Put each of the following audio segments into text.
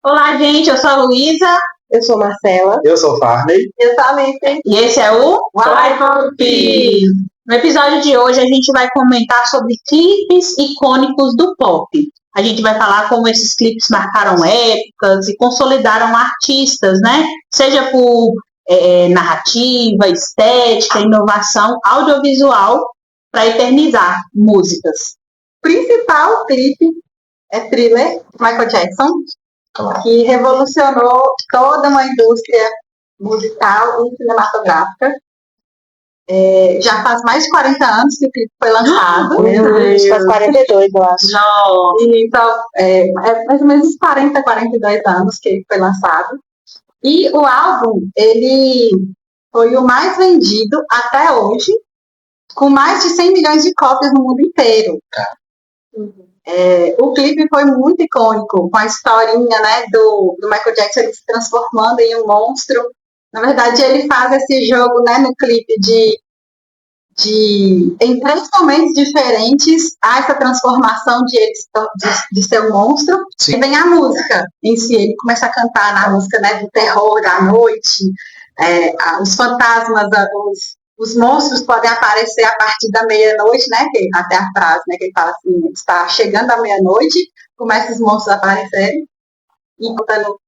Olá, gente, eu sou a Luísa. Eu sou Marcela. Eu sou o Farney. Eu sou a Alice. E esse é o Pop. No episódio de hoje, a gente vai comentar sobre clipes icônicos do pop. A gente vai falar como esses clipes marcaram épocas e consolidaram artistas, né? Seja por narrativa, estética, inovação audiovisual para eternizar músicas. O principal clipe é Thriller, Michael Jackson, que revolucionou toda uma indústria musical e cinematográfica. Já faz mais de 40 anos que o clipe foi lançado. Faz 42, eu acho. Não. Então, mais ou menos 40, 42 anos que ele foi lançado. E o álbum, ele foi o mais vendido até hoje, com mais de 100 milhões de cópias no mundo inteiro. O clipe foi muito icônico, com a historinha, né, do Michael Jackson ele se transformando em um monstro. Na verdade, ele faz esse jogo, né, no clipe em 3 momentos diferentes, há essa transformação de ser um monstro. Sim. E vem a música em si, ele começa a cantar na música, né, do terror da noite, os fantasmas, os monstros podem aparecer a partir da meia-noite, né? Que até a frase, né? Que ele fala assim, está chegando a meia-noite, começam os monstros a aparecerem, e contando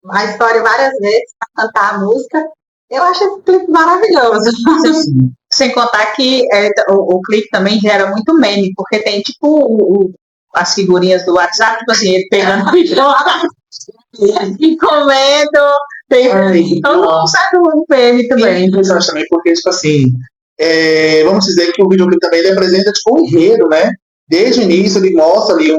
a história várias vezes, para cantar a música. Eu acho esse clipe maravilhoso. Sem contar que o clipe também gera muito meme, porque tem tipo as figurinhas do WhatsApp, tipo assim, ele pegando e comendo. Então não sabe o meme também. Interessante também, porque, tipo assim, vamos dizer que o videoclipe também ele apresenta tipo um enredo, né? Desde o início ele mostra ali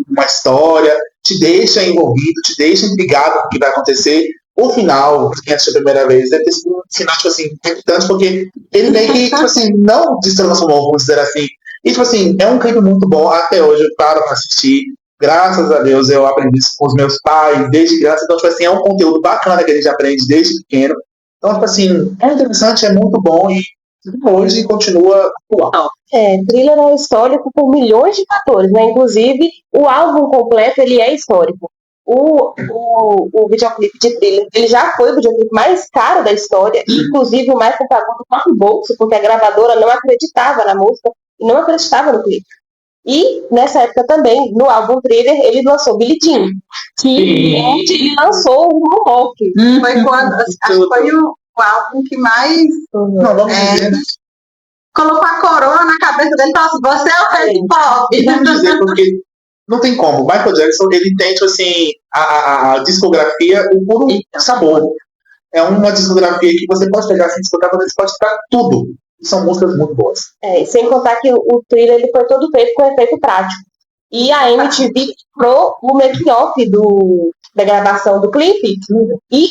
uma história, te deixa envolvido, te deixa intrigado com o que vai acontecer. O final, quem assistiu a primeira vez, deve ter sido um final, tipo assim, impactante, porque ele meio que, tipo assim, não destransformou, vamos dizer assim. E, tipo assim, é um clipe muito bom, até hoje eu paro pra assistir. Graças a Deus eu aprendi isso com os meus pais desde criança, então, tipo assim, é um conteúdo bacana que a gente aprende desde pequeno. Então, tipo assim, é interessante, é muito bom e hoje continua atual. Thriller é histórico por milhões de fatores, né? Inclusive, o álbum completo, ele é histórico. O videoclipe de Thriller, ele já foi o videoclipe mais caro da história, e inclusive o Michael pagou do próprio bolso, porque a gravadora não acreditava na música e não acreditava no clipe. E nessa época também, no álbum Thriller, ele lançou Billie Jean, que ele lançou o rock. Foi quando, acho que foi o álbum que mais colocou a coroa na cabeça dele e falou assim, você é o rei do pop. Vamos dizer, porque não tem como. O Michael Jackson, ele tem, tipo assim, a discografia, o puro sabor. É uma discografia que você pode pegar assim, escutar, você pode escutar tudo. São músicas muito boas. Sem contar que o Thriller ele foi todo feito com efeito prático. E a MTV comprou o making-off da gravação do clipe. E,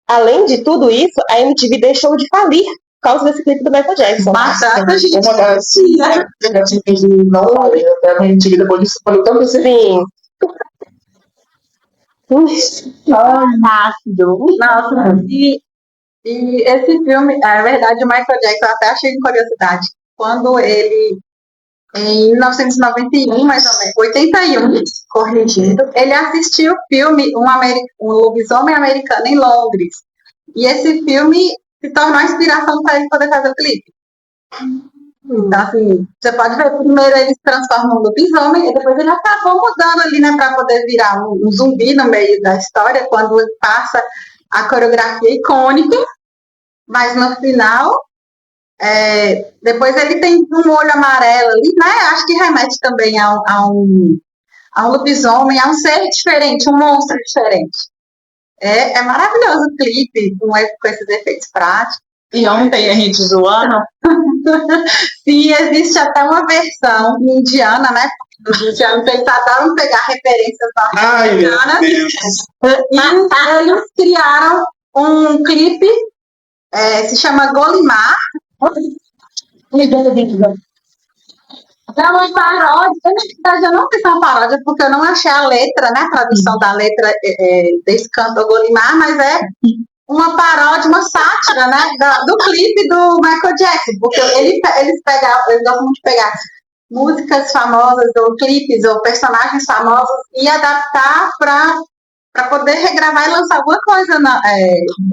além de tudo isso, a MTV deixou de falir por causa desse clipe do Michael Jackson. Bastante, gente. Uma das não a MTV depois disso falou tanto assim. Sim. Nossa, e esse filme, na verdade, o Michael Jackson, eu até achei curiosidade, quando ele, em 1991, mais ou menos, 81, corrigindo, ele assistiu o filme Um Lobisomem Americano em Londres, e esse filme se tornou a inspiração para ele poder fazer o clipe. Então, assim, você pode ver, primeiro ele se transforma num lobisomem, e depois ele acabou mudando ali, né, para poder virar um zumbi no meio da história, quando ele passa a coreografia icônica, mas no final, depois ele tem um olho amarelo ali, né, acho que remete também a um lobisomem, a um ser diferente, um monstro diferente. É maravilhoso o clipe, com esses efeitos práticos. E ontem a gente zoando. Sim, existe até uma versão indiana, né? Os indianos eles adoram pegar referências norte-americanas. E eles criaram um clipe, se chama Golimar. É uma paródia, na verdade eu não fiz uma paródia porque eu não achei a letra, né? A tradução da letra desse cantor Golimar, mas é uma paródia, uma sátira, né, do clipe do Michael Jackson, porque eles gostam muito de pegar músicas famosas ou clipes ou personagens famosos e adaptar para para poder regravar e lançar alguma coisa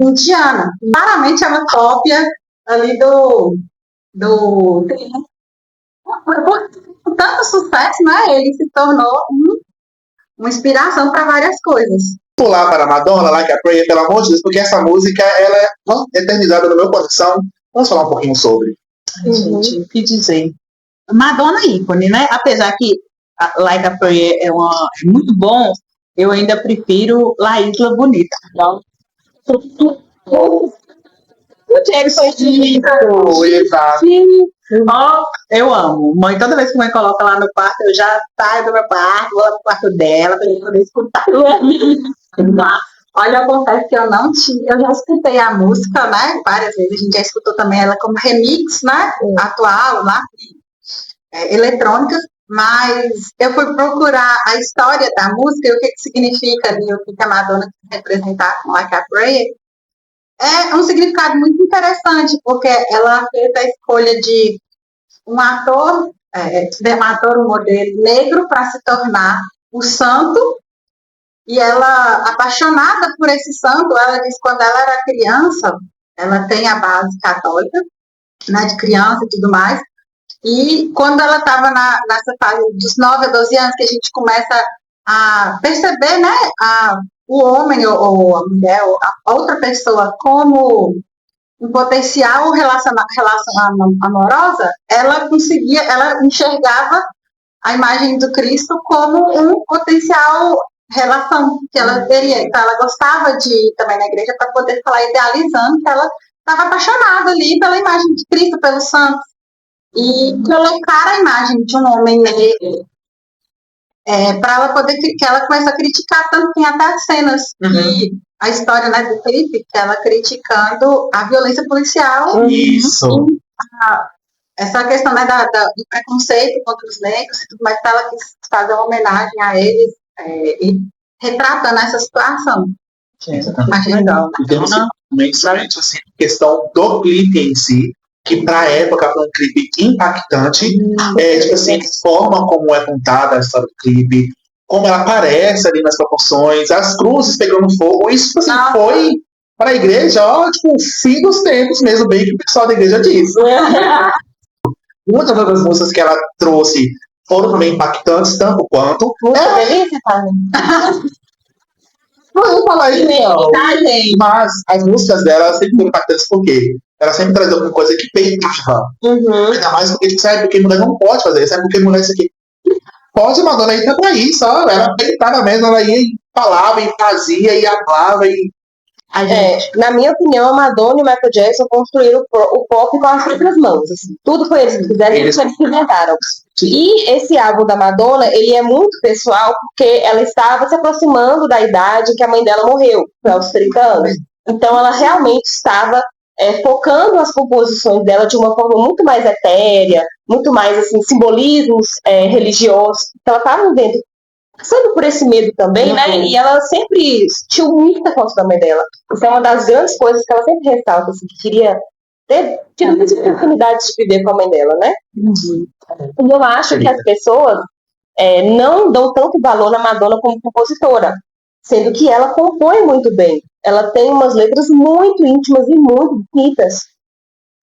indiana. Claramente é uma cópia ali do por tanto sucesso, né? Ele se tornou uma inspiração para várias coisas. Pular para Madonna, Like a Prayer, pelo amor de Deus, porque essa música ela é eternizada no meu coração. Vamos falar um pouquinho sobre. Gente, o que dizer? Madonna ícone, né? Apesar que Like a Prayer é muito bom, eu ainda prefiro La Isla Bonita. O Jackson é lindo. Exato. Ó, eu amo. Mãe, toda vez que mãe coloca lá no quarto, eu já saio do meu quarto, vou lá pro quarto dela pra gente poder escutar. Olha, eu confesso que eu não tinha, eu já escutei a música, né? Várias vezes, a gente já escutou também ela como remix, né? Atual, lá, eletrônica, mas eu fui procurar a história da música e o que significa ali, o que a Madonna quer representar com Like a Prayer. É um significado muito interessante, porque ela fez a escolha de um ator, um modelo negro para se tornar o santo, e ela, apaixonada por esse santo, ela diz que quando ela era criança, ela tem a base católica, né, de criança e tudo mais, e quando ela estava nessa fase dos 9 a 12 anos, que a gente começa a perceber, né, o homem ou a mulher ou a outra pessoa como um potencial relação amorosa, ela enxergava a imagem do Cristo como um potencial relação que ela teria. Então ela gostava de ir também na igreja para poder falar idealizando que ela estava apaixonada ali pela imagem de Cristo, pelos santos. E colocar a imagem de um homem negro para ela poder, que ela começa a criticar, tanto tem até cenas que a história, né, do clipe, que ela criticando a violência policial. Isso. Essa questão, né, do preconceito contra os negros e tudo mais, ela quis fazer uma homenagem a eles e retratando essa situação. Achei legal. E temos principalmente assim, a questão do clipe em si, que pra época foi um clipe impactante, tipo assim, a forma como é contada a história do clipe, como ela aparece ali nas proporções, as cruzes pegando fogo, isso assim, foi para a igreja, ó, tipo, o fim dos tempos mesmo, bem que o pessoal da igreja diz. Muitas outras músicas que ela trouxe foram também impactantes, tanto quanto. Muito delícia, tá? Não vou falar isso, não. Tá, gente. Mas as músicas dela sempre foram impactantes, porque ela sempre trazia alguma coisa que peitava. Ainda mais porque, sabe, porque mulher não pode fazer, sabe, porque mulher isso aqui. Pode, Madonna aí pra isso, ó. Ela peitava mesmo, ela ia e falava, e fazia, e hablava, e. Na minha opinião, a Madonna e o Michael Jackson construíram o pop com as próprias mãos. Assim. Tudo foi eles que fizeram, eles inventaram. E esse álbum da Madonna, ele é muito pessoal, porque ela estava se aproximando da idade que a mãe dela morreu, aos 30 anos. Então, ela realmente estava focando as composições dela de uma forma muito mais etérea, muito mais, assim, simbolismos religiosos. Então, ela estava vendo, passando por esse medo também, né? E ela sempre sentiu muita falta da mãe dela. Isso é uma das grandes coisas que ela sempre ressalta, assim, que queria ter tido muitas oportunidades de viver com a mãe dela, né? E eu acho que as pessoas não dão tanto valor na Madonna como compositora, sendo que ela compõe muito bem. Ela tem umas letras muito íntimas e muito bonitas.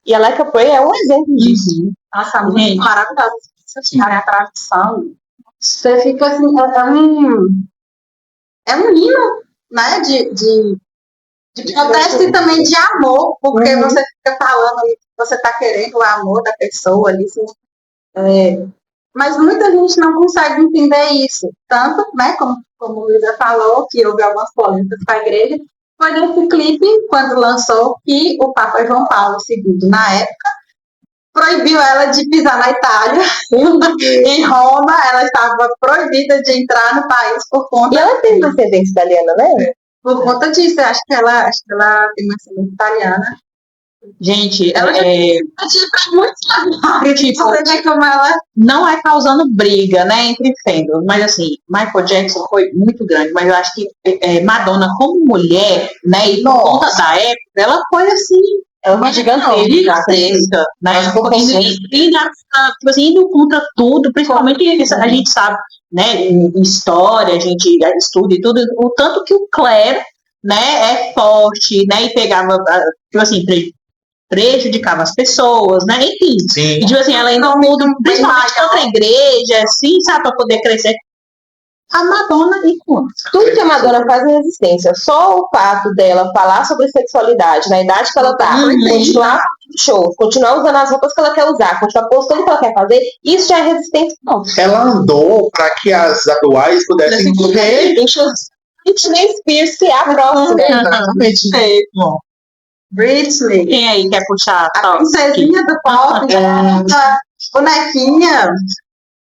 E a Like a Prayer é um exemplo disso. Nossa, muito maravilhosa. A tradução, você fica assim, é um hino, né, de protesto e também de amor, porque você fica falando ali, você tá querendo o amor da pessoa ali, assim, mas muita gente não consegue entender isso, tanto, né, como o Luísa falou, que houve algumas polêmicas com a igreja, foi nesse clipe, quando lançou, que o Papa João Paulo II, na época, proibiu ela de pisar na Itália. Em Roma, ela estava proibida de entrar no país por conta... E ela tem descendência italiana, né? Por conta disso, eu acho que ela tem uma descendência italiana. Gente, Ela já tipo, você vê como ela... não é causando briga, né, entre fãs, mas assim, Michael Jackson foi muito grande, mas eu acho que Madonna como mulher, né, e por conta da época, ela foi assim, Ela foi gigantesca, né? Mas como Tipo assim, indo contra tudo, principalmente a gente sabe, né, em história, a gente estuda e tudo, o tanto que o clero, né, é forte, né, e pegava, tipo assim, prejudicava as pessoas, né, enfim. Sim. E, tipo assim, ela ainda tudo, principalmente contra a igreja, assim, sabe, para poder crescer. A Madonna e quanto? Tudo que a Madonna faz é resistência. Só o fato dela falar sobre sexualidade na idade que ela tá, continuar fazendo show, continuar usando as roupas que ela quer usar, continuar postando o que ela quer fazer, isso já é resistência. Não. Ela andou para que as atuais pudessem correr. Britney Spears, que é a próxima. Exatamente. Bom, Britney, quem aí quer puxar? a princesinha do pop, a bonequinha.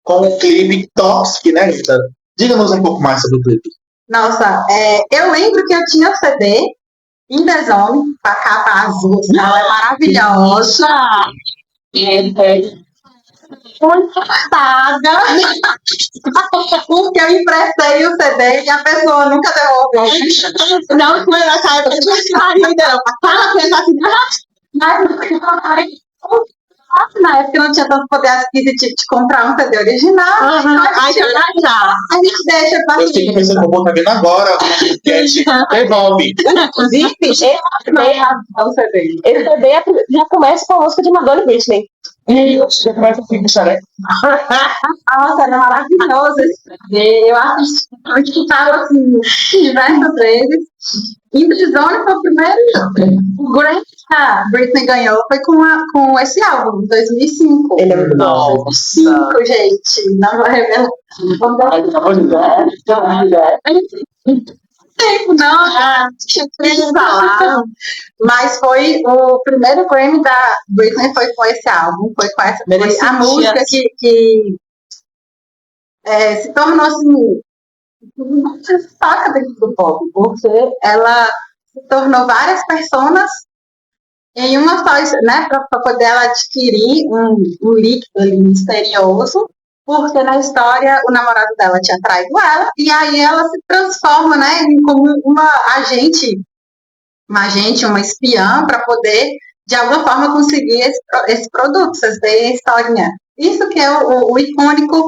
Com o clipe Toxic, né, Rita? Diga-nos um pouco mais sobre o clipe. Nossa, eu lembro que eu tinha o CD em The Zone, com a capa azul, assim, ela é maravilhosa. Muito paga. Porque eu emprestei o CD e a pessoa nunca devolveu. Não, foi essa época que eu não. Fala com ele assim, Na época eu não tinha tanto poder aquisitivo de comprar um CD original. ai, já. A gente deixa pra Eu sei que você não tá vendo agora. Devolve. Inclusive, esse CD já começa com a música de Madonna e Britney. Já começa assim, né? Nossa, era maravilhoso esse CD. Eu escutava assim diversas vezes. E The Zone foi o primeiro. O Grammy que a Britney ganhou foi com esse álbum, em 2005. Ele é muito bom. 2005, gente. Não vou revelar. Tempo, não. Deixa eu falar. Mas foi o primeiro Grammy da Britney foi com esse álbum. Foi com essa. Foi a música que se tornou assim. Muito destaca dentro do pop, porque ela se tornou várias personas em uma só, né, para poder ela adquirir um líquido ali misterioso, porque na história o namorado dela tinha traído ela, e aí ela se transforma, né, como uma uma espiã, para poder, de alguma forma, conseguir esse produto. Vocês veem a historinha. Isso que é o icônico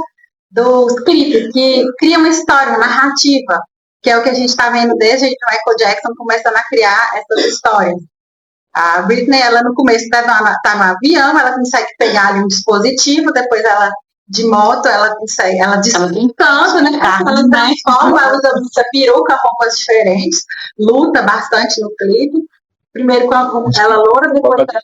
dos clipes, que cria uma história, uma narrativa, que é o que a gente está vendo desde o Michael Jackson começando a criar essas histórias. A Britney, ela no começo está no avião, ela consegue pegar ali um dispositivo, depois ela, de moto, ela consegue, ela desencanta, né? Ela transforma, ela usa peruca, roupas diferentes, luta bastante no clipe. Primeiro com ela loura, depois ela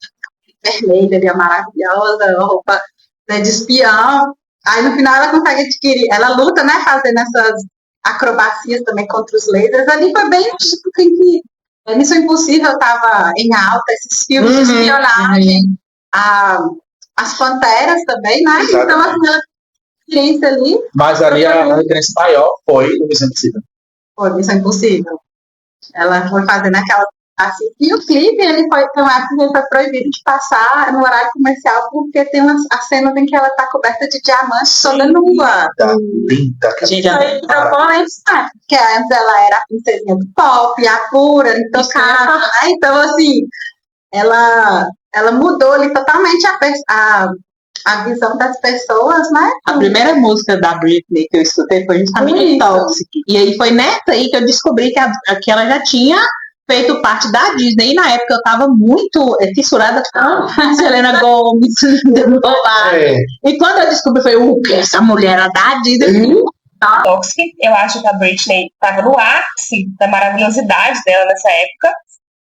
vermelha, maravilhosa, roupa, né, de espião. Aí no final ela consegue adquirir, ela luta, né, fazendo essas acrobacias também contra os lasers. Ali foi bem tipo que Missão Impossível estava em alta, esses filmes de espionagem, as Panteras também, né? Exatamente. Então assim, ela experiência ali. Mas ali a referência maior foi no Missão Impossível. Foi Missão Impossível. Ela foi fazendo aquela assim, e o clipe, ele foi proibido de passar no horário comercial, porque tem a cena em que ela está coberta de diamantes toda nua. Linda. Gente, porque antes ela era a princesinha do pop, a pura, intocável, né? Então, assim, ela mudou ali totalmente a visão das pessoas, né? A primeira música da Britney que eu escutei foi justamente Toxic. E aí foi nessa aí que eu descobri que ela já tinha feito parte da Disney. E na época eu tava muito fissurada com Selena Gomez, E quando eu descobri, foi essa mulher era da Disney. Toxic, eu acho que a Britney estava no ápice da maravilhosidade dela nessa época.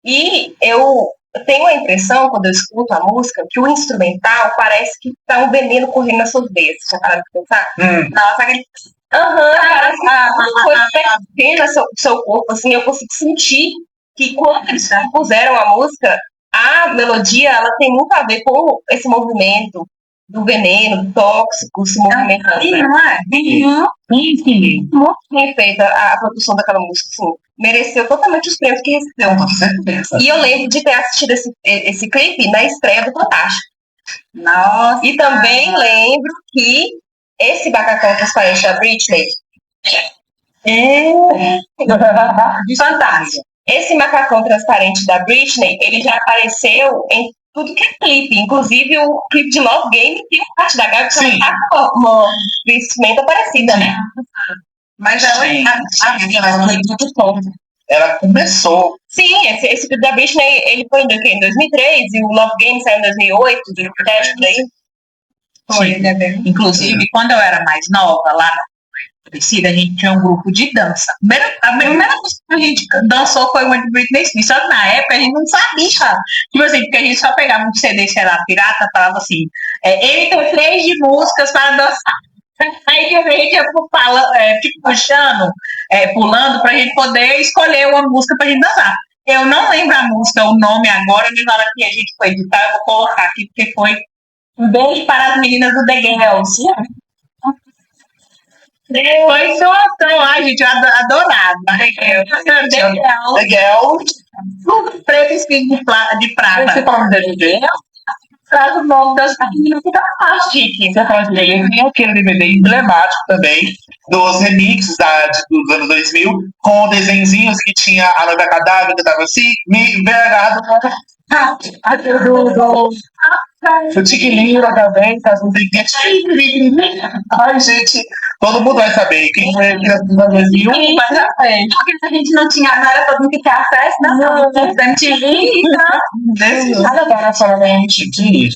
E eu tenho a impressão, quando eu escuto a música, que o instrumental parece que tá um veneno correndo nas suas veias. Já pararam pra pensar? Nossa, aquele... parece que foi perdendo seu corpo, assim, eu consigo sentir que quando eles compuseram a música, a melodia, ela tem muito a ver com esse movimento do veneno, do tóxico, esse movimento ali, não é? Muito bem feita a produção daquela música, assim. Mereceu totalmente os prêmios que recebeu. E eu lembro de ter assistido esse clipe na estreia do Fantástico. Nossa. E também lembro que esse bacacão que os parentes da Britney é fantástico. esse macacão transparente da Britney, ele já apareceu em tudo que é clipe. Inclusive, o clipe de Love Game tem uma parte da Gaga que Sim. ela tá com uma vestimenta parecida, né? Mas ela Ela começou. Sim, esse clipe da Britney, ele foi em 2003 e o Love Game saiu em 2008, 2010, por aí. foi, ele é bem. Inclusive, quando eu era mais nova, lá na Priscila, a gente tinha um grupo de dança. A primeira música que a gente dançou foi uma de Britney Spears. Só que na época a gente não sabia. Tipo assim, porque a gente só pegava um CD, sei lá, pirata, falava assim, MP3 de músicas para dançar. Aí a gente ia tipo, puxando, pulando, pra gente poder escolher uma música pra gente dançar. Eu não lembro a música, o nome agora, mas na hora que a gente foi editar, eu vou colocar aqui, porque foi um beijo para as meninas do The Girls. Foi tão, ai, gente, eu adorava. Legal. Preto escrito de prata. Você fala de DVD? Traz o nome das meninas que tá chique. Você fala de DVD? Tem aquele DVD emblemático também dos remixes dos anos 2000 com desenhinhos que tinha a noiva cadáver que tava assim, me vergado. O Tiquilinho também, tá tudo Ai, gente, todo mundo vai saber quem foi criança dos anos 2000. Mas porque a gente não tinha, não era todo mundo que tinha acesso, não. Da MTV, então. Agora falando em MTV.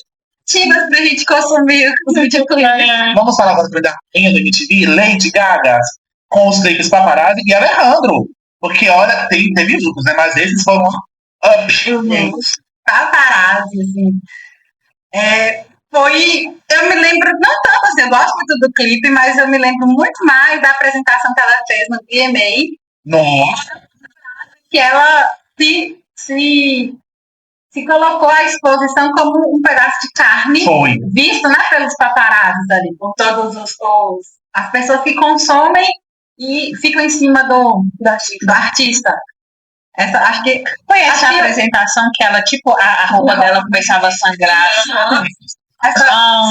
Tinha pra gente consumir os videoclipes. Vamos falar agora da rainha do MTV, Lady Gaga, com os clipes Paparazzi e Alejandro. Porque, olha, teve outros, né? Mas esses foram up. Paparazzi, assim. Eu me lembro, não tanto assim, eu gosto muito do clipe, mas eu me lembro muito mais da apresentação que ela fez no VMA, Nossa. que ela se colocou à exposição como um pedaço de carne, Foi. visto, né, pelos paparazzis ali, por todos as pessoas que consomem e ficam em cima do artista. Acho que Foi essa apresentação que ela, tipo, a roupa dela começava a sangrar.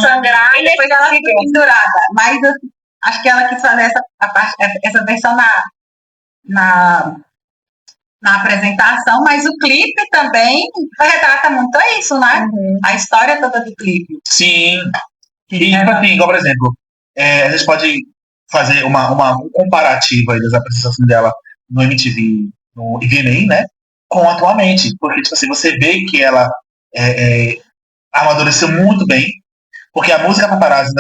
Sangrar e depois ela fica pendurada. Mas acho que ela quis fazer essa versão na apresentação, mas o clipe também retrata muito isso, né? A história toda do clipe. Sim. E, assim, igual, por exemplo, a gente pode fazer um comparativo aí das apresentações dela no MTV, no VMA, né? Com atualmente. Porque, tipo assim, você vê que ela amadureceu muito bem, porque a música Paparazzi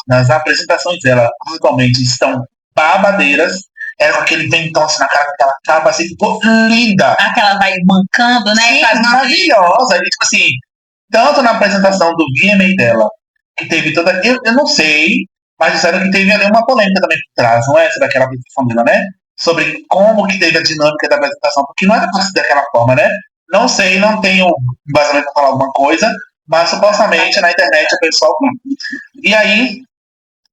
nas apresentações dela atualmente estão babadeiras. Era com aquele ventão assim na cara, com aquela capa assim, ficou linda. Aquela vai mancando, né? Sim, maravilhosa. E, tipo assim, tanto na apresentação do VMA dela, que teve toda. Eu não sei, mas disseram que teve ali uma polêmica também por trás, não é? Sobre aquela apresentação dela, né? Sobre como que teve a dinâmica da apresentação, porque não era pra ser daquela forma, né? Não sei, não tenho embasamento pra falar alguma coisa, mas supostamente na internet a pessoa. E aí,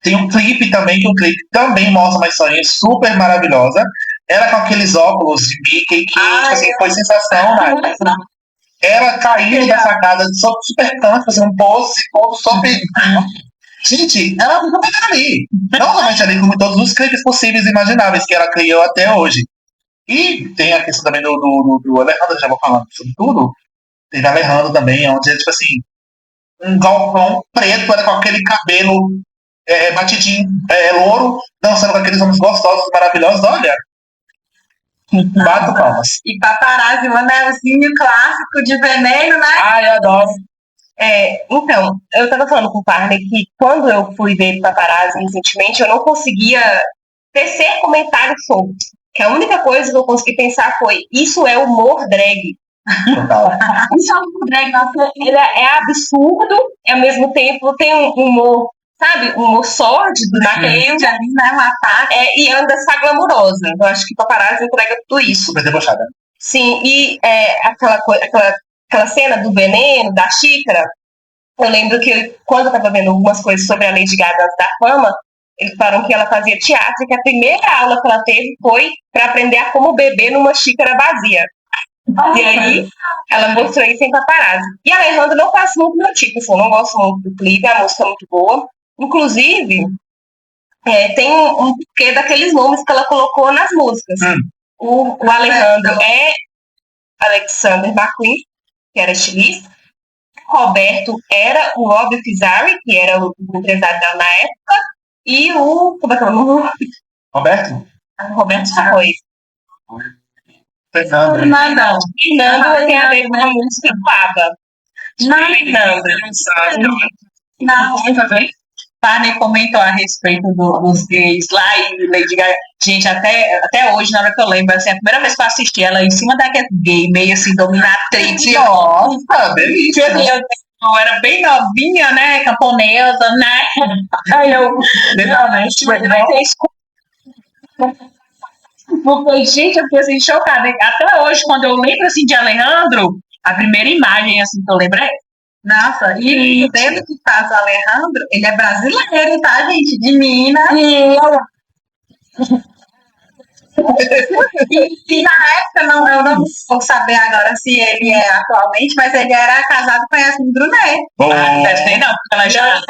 tem um clipe também, que o clipe também mostra uma historinha super maravilhosa. Ela com aqueles óculos de Mickey, que tipo assim, foi sensação, né? Ela caindo da sacada super canto, fazendo um pose, super. Gente, ela não tá ali. Não somente ali, como em todos os clipes possíveis e imagináveis que ela criou até hoje. E tem a questão também do Alejandro, já vou falando sobre tudo. Teve Alejandro também, onde é tipo assim, um galpão preto, ela com aquele cabelo batidinho, louro, dançando com aqueles homens gostosos, maravilhosos, olha. Bato palmas. E Paparazzi, um anelzinho clássico de veneno, né? Ai, adoro. Então, eu tava falando com o Parner que quando eu fui ver Paparazzi recentemente, eu não conseguia tecer comentários sobre. Que a única coisa que eu consegui pensar foi: isso é humor drag. Total. Isso é humor drag, nossa, ele é absurdo, e ao mesmo tempo tem um humor, sabe, um humor sórdido naquele, né? Um ataque. e anda essa glamurosa. Eu acho que Paparazzi entrega tudo isso. Super debochada. Sim, e aquela cena do veneno, da xícara, eu lembro que quando eu tava vendo algumas coisas sobre a Lady Gaga antes da fama, eles falaram que ela fazia teatro e que a primeira aula que ela teve foi para aprender a como beber numa xícara vazia. E aí, ela mostrou isso em Paparazzi. E a Alejandra não faz muito meu tipo, assim, eu não gosto muito do clipe, a música é muito boa. Inclusive, tem um porquê daqueles nomes que ela colocou nas músicas. O Alejandro é Alexander McQueen, que era estilista. Roberto era o Rob Fizari, que era o empresário dela na época. E o... Como é que é o nome? Roberto? Roberto foi. Fernando. Fernando tem a ver com a música do ABBA. Fernando. Não, Barney comentou a respeito dos gays lá e Lady Gaga. Gente, até hoje, na hora que eu lembro, assim, a primeira vez que eu assisti ela em cima daquele gay, meio assim, dominatrix. Nossa, delícia. Eu era bem novinha, né? Camponesa, né? Aí eu, literalmente, vai ter escuta. Porque, gente, eu fiquei assim, chocada. Até hoje, quando eu lembro assim de Alejandro, a primeira imagem assim que eu lembro é. Nossa, e o dedo que faz o Alejandro, ele é brasileiro, tá, gente? De Minas. E na época, eu não vou saber agora se ele é atualmente, mas ele era casado com a Yasmin Brunet. Ah, deve ser não, porque ela já.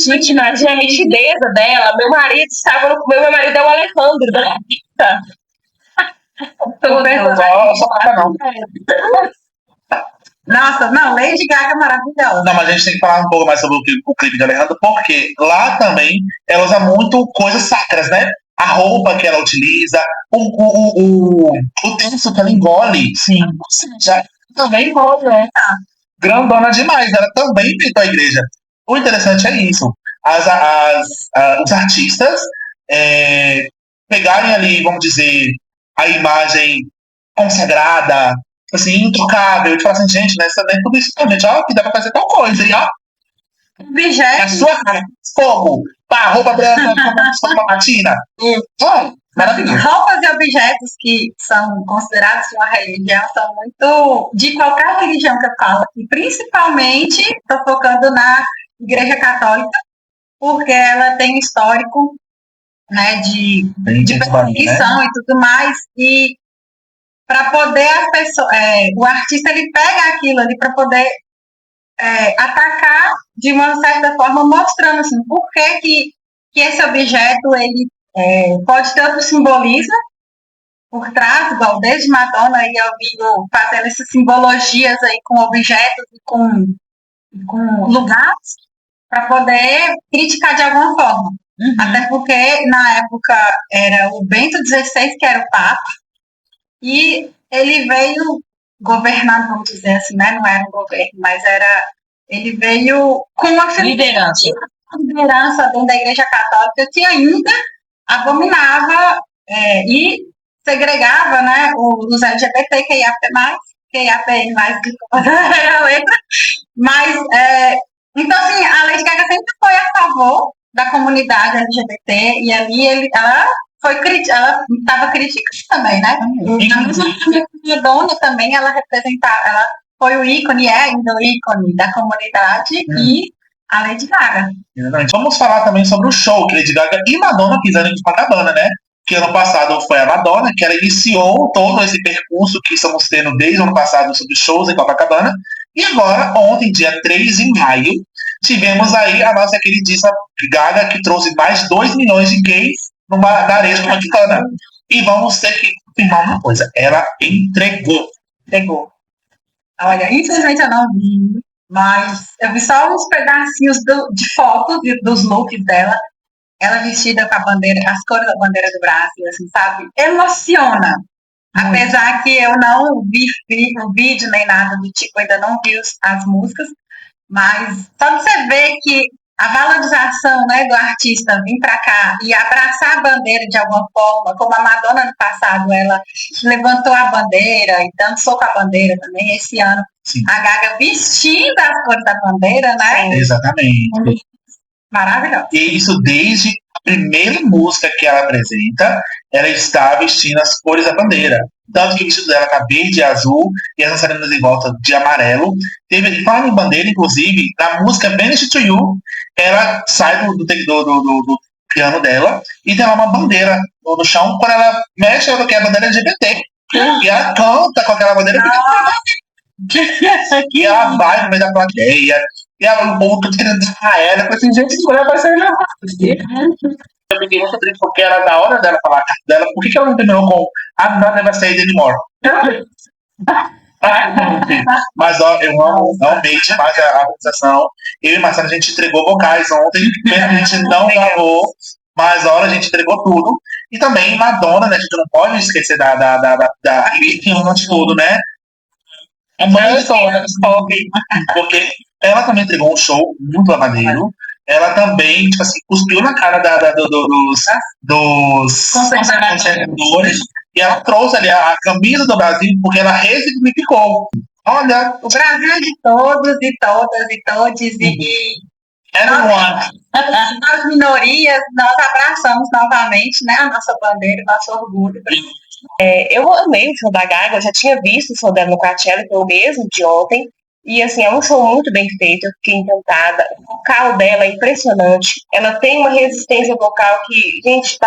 Gente, na nitideza dela, meu marido é o Alejandro, da Rita. Nossa, não, Lady Gaga é maravilhosa. Não, mas a gente tem que falar um pouco mais sobre o clipe de Alejandro, porque lá também ela usa muito coisas sacras, né? A roupa que ela utiliza, o texto que ela engole. Sim. Ou seja, também engole, né? Grandona demais, ela também pintou a igreja. O interessante é isso. Os artistas pegarem ali, vamos dizer, a imagem consagrada, assim, intocável, e falar assim, gente, nessa dentro tudo isso, gente, ó, que dá pra fazer tal coisa, e ó. Objetos. Na sua cara, fogo, pá, roupa branca, uma patina. Maravilhoso. Roupas e objetos que são considerados de uma religião são muito. De qualquer religião que eu falo aqui, principalmente, estou focando na Igreja Católica, porque ela tem um histórico, né, de perseguição, né? E tudo mais, e para poder o artista ele pega aquilo ali para poder atacar de uma certa forma, mostrando assim, por que esse objeto ele pode ter outro simbolismo por trás, igual desde Madonna e eu vi fazendo essas simbologias aí com objetos e com lugares para poder criticar de alguma forma. Uhum. Até porque na época era o Bento XVI que era o Papa e ele veio governando, vamos dizer assim, né? Não era um governo, mas ele veio com uma liderança dentro da Igreja Católica que ainda abominava e segregava, né, os LGBT, QIAPN+, a letra, mas, então, assim, a Lady Gaga sempre foi a favor da comunidade LGBT, e ali ela estava criticando também, né? A Madonna também, ela representava, ela foi o ícone, ainda o ícone da comunidade, e a Lady Gaga. Vamos falar também sobre o show que Lady Gaga e Madonna fizeram em Copacabana, né? Que ano passado foi a Madonna, que ela iniciou todo esse percurso que estamos tendo desde o ano passado sobre shows em Copacabana. E agora, ontem, dia 3 de maio, tivemos aí a nossa queridíssima Gaga, que trouxe mais de 2 milhões de gays numa areia copacabana. E vamos ter que confirmar uma coisa, ela entregou. Olha, infelizmente eu não vi, mas eu vi só uns pedacinhos de fotos dos looks dela. Ela vestida com a bandeira, as cores da bandeira do Brasil, assim, sabe? Emociona. Apesar que eu não vi o vídeo nem nada do tipo, ainda não vi as músicas, mas só você ver que a valorização, né, do artista vir para cá e abraçar a bandeira de alguma forma, como a Madonna no passado, ela levantou a bandeira e dançou com a bandeira também, esse ano. Sim. A Gaga vestindo as cores da bandeira, né? Sim, exatamente. Maravilhoso. E isso desde a primeira música que ela apresenta, ela está vestindo as cores da bandeira. Tanto que o vestido dela tá verde e azul, e as dançarinas em volta de amarelo. Falando em bandeira, inclusive, na música Vanish to You, ela sai do piano dela e tem lá uma bandeira no chão. Quando ela mexe, ela quer a bandeira LGBT. E ela canta com aquela bandeira. E ela vai no meio da plateia. E o povo tudo querendo dar ela. Eu falei assim, gente, essa mulher vai sair na Eu fiquei muito triste porque era da hora dela falar a carta dela. Por que ela não terminou com I'm not devastated anymore? Mas ó, eu amo realmente demais a apresentação. Eu e Marcelo, a gente entregou vocais ontem, pena que a gente não gravou, mas olha, a gente entregou tudo. E também Madonna, né? A gente não pode esquecer da de tudo, né? É mãe de todas, porque ela também entregou um show muito maneiro. Ela também, tipo assim, cuspiu na cara dos conservadores. E ela trouxe ali a camisa do Brasil porque ela ressignificou. Olha, O Brasil é de todos e todas e todes e everyone. nós minorias, nós abraçamos novamente, né, a nossa bandeira, o nosso orgulho. Eu amei o show da Gaga, eu já tinha visto o show dela no Coachella, que foi o mesmo de ontem. E assim, é um show muito bem feito, eu fiquei encantada. O vocal dela é impressionante. Ela tem uma resistência vocal que, gente,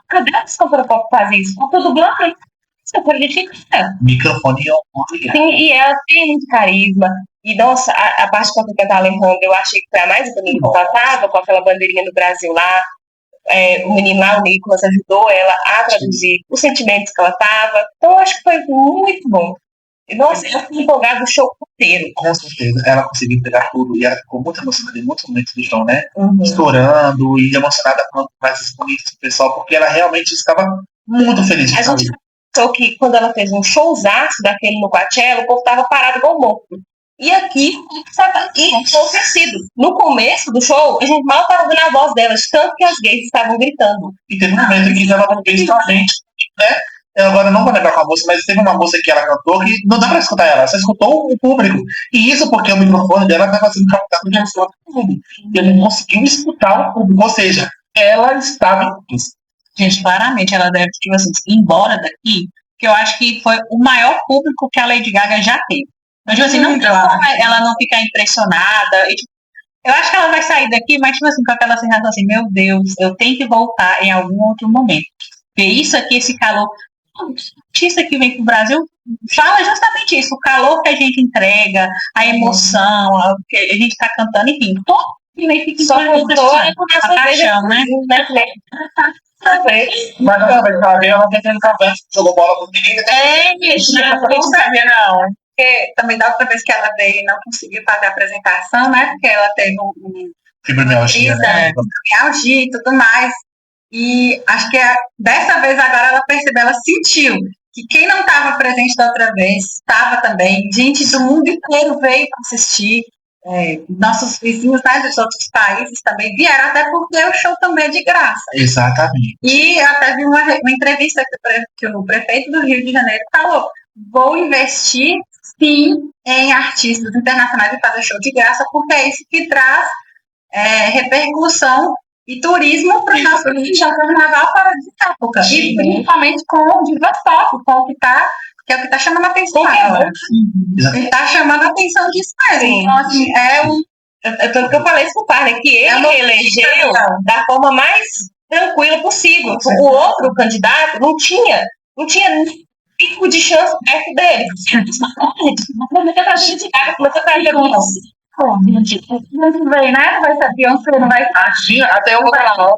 cadê a cantora pop fazer isso? Eu tô dublando pra isso, a gente fica. Microfone Sim, e ela tem muito carisma. E nossa, a parte que ela cantar Alejandro, eu achei que foi a mais bonita. Ela tava com aquela bandeirinha do Brasil lá. O menino lá, o Nicolas, ajudou ela a traduzir os sentimentos que ela tava. Então, eu acho que foi muito bom. Nossa, eu fiquei empolgada do show inteiro. Com certeza, ela conseguiu entregar tudo e ela ficou muito emocionada em muitos momentos do show, né? Uhum. Estourando e emocionada com as bonitas do pessoal, porque ela realmente estava muito feliz de A estar gente ali. pensou que quando ela fez um showzaço daquele no Coachella, o povo tava parado igual morto. E aqui, estava enlouquecido. No começo do show, a gente mal estava ouvindo a voz delas, tanto que as gays estavam gritando. E teve um momento que ela fez com a gente, né? Eu agora não vou lembrar qual a moça, mas teve uma moça que ela cantou que não dá pra escutar ela, só escutou o público. E isso porque o microfone dela estava sendo captado de outro público. E ele não conseguiu escutar o público, ou seja, ela estava em. Gente, claramente ela deve, tipo assim, ir embora daqui, que eu acho que foi o maior público que a Lady Gaga já teve. Então, tipo assim, não tem como ela não ficar impressionada. E, tipo, eu acho que ela vai sair daqui, mas, tipo assim, com aquela sensação assim, meu Deus, eu tenho que voltar em algum outro momento. Porque isso aqui, esse calor. O artista que vem pro Brasil fala justamente isso, o calor que a gente entrega, a emoção, o que a gente tá cantando, enfim, todo que vem fica Só faltou a paixão, né? Mas ela vez que ela veio, ela teve café, jogou bola com o menino. Não sabia, não. Porque também da outra vez que ela veio e não conseguiu fazer a apresentação, né? Porque ela teve Fibromialgia, né? fibromialgia e tudo mais. E acho que dessa vez agora ela percebeu, ela sentiu que quem não estava presente da outra vez estava também. Gente do mundo inteiro veio para assistir. Nossos vizinhos, né, dos outros países também vieram, até porque o show também é de graça. Exatamente. E até vi uma entrevista que o prefeito do Rio de Janeiro falou: vou investir sim em artistas internacionais e fazer show de graça, porque é isso que traz repercussão e turismo para o nosso carnaval fora de época. E principalmente com o Diva Pop, que é o que está chamando a atenção agora. Ele está chamando a atenção disso mesmo. Então, assim, Tanto que eu falei isso com o pai, né? Que ele elegeu da forma mais tranquila possível. O outro candidato não tinha tipo de chance perto dele. Começou a trazer não vem, né? Vai ser Beyoncé, não vai Imagina, até eu vou falar, lá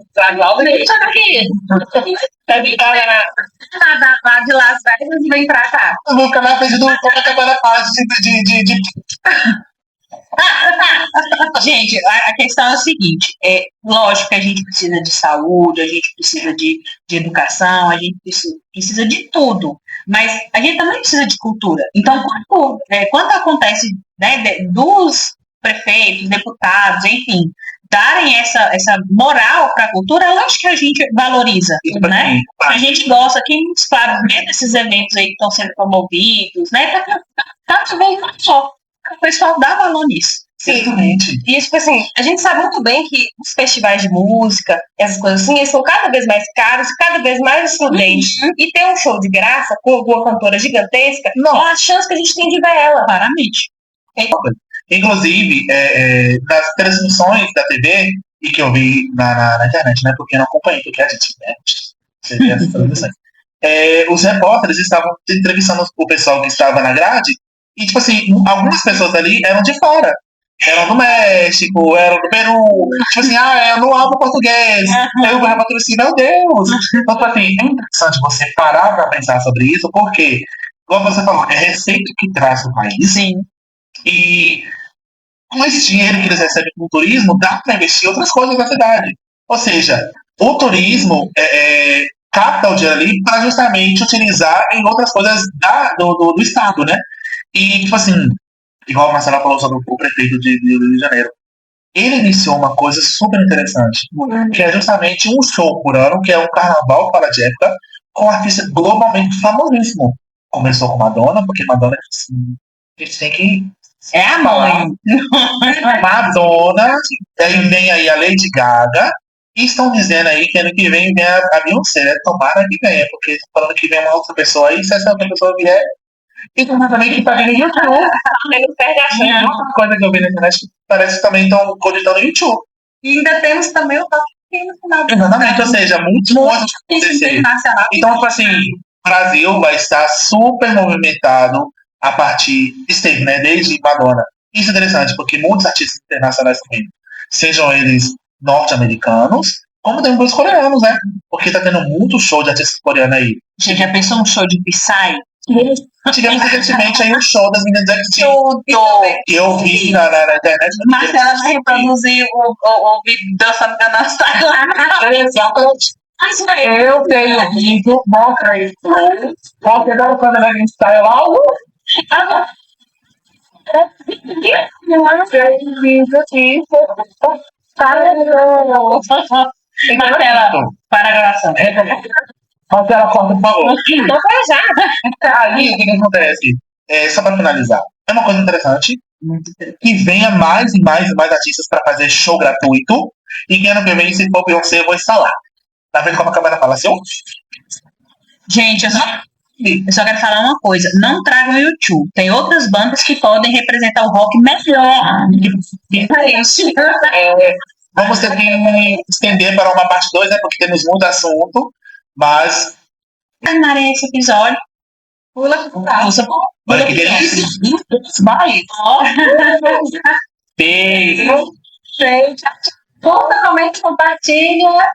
de Las Vegas e vem pra cá. nunca na frente do Copacabana Palace de. Gente, a questão é a seguinte, lógico que a gente precisa de saúde, a gente precisa de educação, a gente precisa de tudo, mas a gente também precisa de cultura. Então, quando acontece, né, dos prefeitos, deputados, enfim, darem essa moral para a cultura, eu acho que a gente valoriza, né? A gente gosta, claro, desses eventos aí que estão sendo promovidos, né? Tanto vez não só. O pessoal dá valor nisso. Sim. E, tipo assim, a gente sabe muito bem que os festivais de música, essas coisas assim, eles são cada vez mais caros, cada vez mais excludentes. E ter um show de graça com alguma cantora gigantesca, não é a chance que a gente tem de ver ela. Claramente. Inclusive, nas transmissões da TV, e que eu vi na internet, né? Porque eu não acompanhei, porque a gente, né? Você vê essas transmissões. Os repórteres estavam entrevistando o pessoal que estava na grade, e, tipo assim, algumas pessoas ali eram de fora. eram do México, eram do Peru. Tipo assim, eu não hablo português. Eu vou assim, meu Deus. Então, tipo assim, é interessante você parar pra pensar sobre isso, porque, como você falou, é receita que traz o país. Sim. E com esse dinheiro que eles recebem com o turismo, dá para investir em outras coisas na cidade. Ou seja, o turismo capta o dinheiro ali para justamente utilizar em outras coisas do estado, né? E, tipo assim, igual a Marcela falou sobre o prefeito de Rio de Janeiro, ele iniciou uma coisa super interessante, que é justamente um show por ano, que é um carnaval fora de época, com um artista globalmente famosíssimo. Começou com Madonna, porque Madonna, assim, a gente tem que É a mãe. Madonna, aí vem aí a Lady Gaga, e estão dizendo aí que ano que vem a Beyoncé, né? Tomara que venha, porque estão falando que vem uma outra pessoa aí, se essa outra pessoa vier, e também que tá vindo YouTube. Não perde a chance. Outra coisa que eu vi na internet, parece que também estão cogitando YouTube. E ainda temos também o Rock in Rio no final do Exatamente, ou seja, muitas coisas vão acontecer. internacional. Então, tipo assim, o Brasil vai estar super movimentado a partir, esteve, né, desde Madonna. Isso é interessante, porque muitos artistas internacionais também, sejam eles norte-americanos, como também os coreanos, né? Porque tá tendo muito show de artistas coreanos aí. Gente, já pensou um show de Psy? Tivemos recentemente aí um show das meninas da NCT, Tudo! que eu vi na internet. Marcela vai reproduzir o vídeo dançando Gangnam Style. Exatamente. Eu tenho vídeo, mostra aí. Você dá o câmera de style lá, tem vídeo aqui. Marcela, para a gravação. Marcela, corta, por favor. Não foi já. Aí, o que acontece? Só para finalizar, é uma coisa interessante que venha mais e mais e mais artistas para fazer show gratuito, e que ano que vem, se for Beyoncé, eu vou estar lá. Tá vendo como a câmera fala assim? Gente, eu só quero falar uma coisa. Não tragam o YouTube. Tem outras bandas que podem representar o rock melhor. Vamos ter que estender para uma parte 2, né? Porque temos muito assunto. Mas. Terminarem esse episódio. Pula. Olha que delícia. Vai. Beijo. Gente, totalmente compartilha.